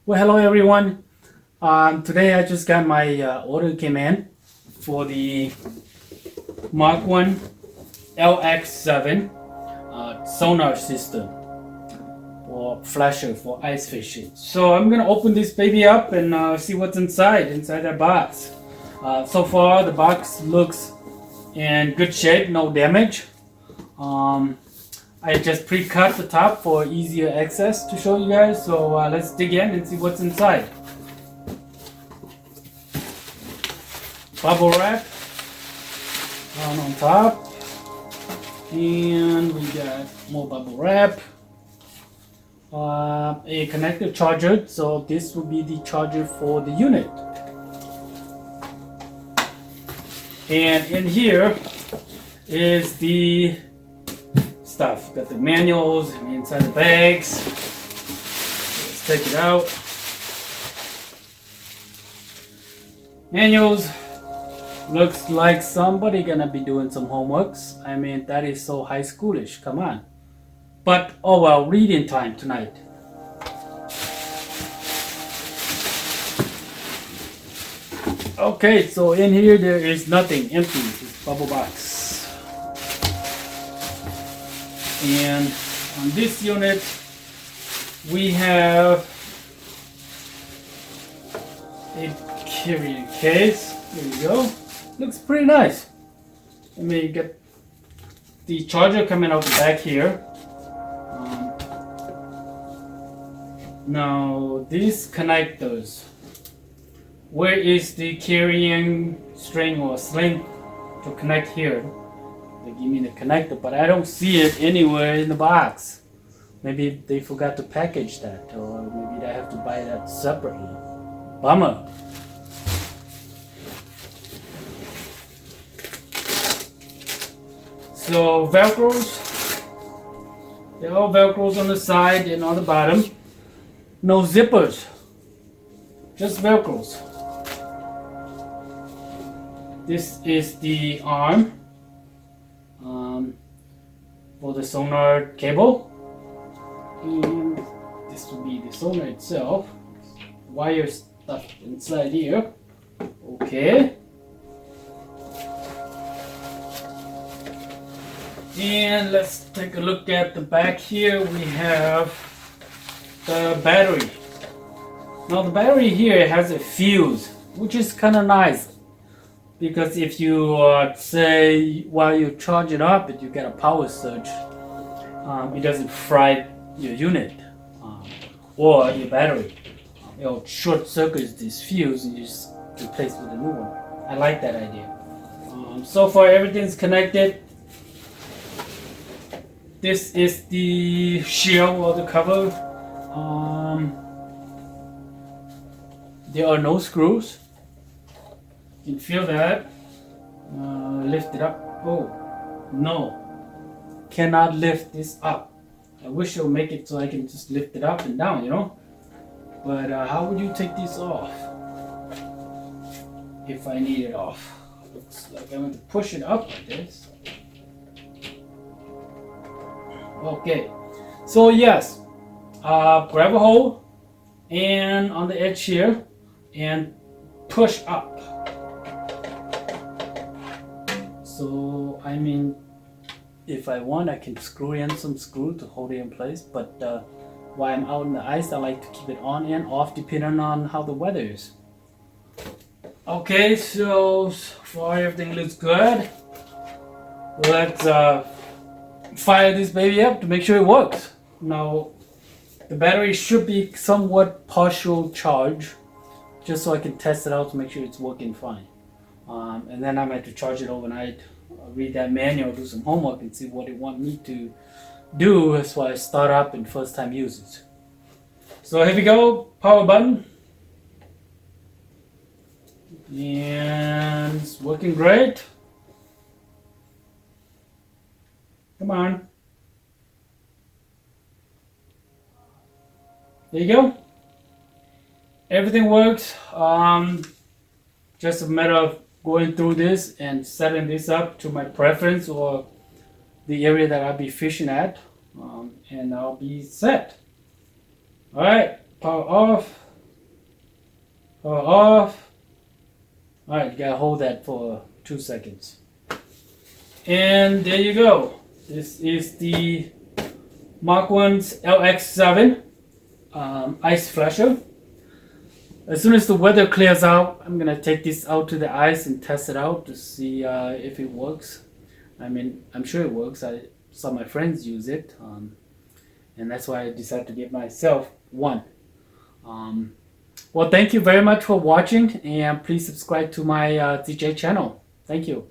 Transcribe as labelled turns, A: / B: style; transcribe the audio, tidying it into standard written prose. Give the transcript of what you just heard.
A: Well, hello everyone. Today I just got my order came in for the MarCum LX7 sonar system or flasher for ice fishing. So I'm gonna open this baby up and see what's inside that box. So far the box looks in good shape, no damage. I just pre-cut the top for easier access to show you guys. So let's dig in and see what's inside. Bubble wrap on top, and we got more bubble wrap. A connector charger. So this will be the charger for the unit. And in here is the stuff. Got the manuals inside the bags. Let's take it out. Manuals. Looks like somebody gonna be doing some homeworks. I mean, that is so high schoolish. Come on. But oh well, reading time tonight. Okay, so in here there is nothing, empty. This bubble box. And on this unit we have a carrying case. There you go. Looks pretty nice. Let me get the charger coming out the back here. Now these connectors, where is the carrying string or sling to connect here? They give me the connector, but I don't see it anywhere in the box. Maybe they forgot to package that, or maybe I have to buy that separately. Bummer. So velcros, they're all velcros on the side and on the bottom. No zippers, just velcros. This is the arm for the sonar cable, and this will be the sonar itself. Wire stuff inside here. Okay. And let's take a look at the back here. We have the battery. Now the battery here has a fuse, which is kind of nice, because if you say while you charge it up and you get a power surge, it doesn't fry your unit or your battery. It'll short circuit this fuse and you just replace with a new one. I like that idea. So far everything's connected. This is the shell or the cover. There are no screws. You can feel that. Lift it up. Oh, no. Cannot lift this up. I wish it would make it so I can just lift it up and down, you know. But how would you take this off? If I need it off. Looks like I'm going to push it up like this. Okay. So yes. Grab a hole and on the edge here and push up. So I mean, if I want, I can screw in some screw to hold it in place, but while I'm out in the ice, I like to keep it on and off depending on how the weather is. Okay, so far everything looks good. Let's fire this baby up to make sure it works. Now the battery should be somewhat partial charge, just so I can test it out to make sure it's working fine. And then I might have to charge it overnight, read that manual, do some homework, and see what it want me to do as far as start up and first time users. So here we go, power button. And it's working great. Come on. There you go. Everything works. Just a matter of going through this and setting this up to my preference or the area that I'll be fishing at, and I'll be set. Alright, power off. Power off. Alright, you gotta hold that for 2 seconds. And there you go. This is the MarCum LX7 ice flasher. As soon as the weather clears out, I'm gonna take this out to the ice and test it out to see if it works. I mean, I'm sure it works. I saw my friends use it, and that's why I decided to get myself one. Well, thank you very much for watching, and please subscribe to my DJ channel. Thank you.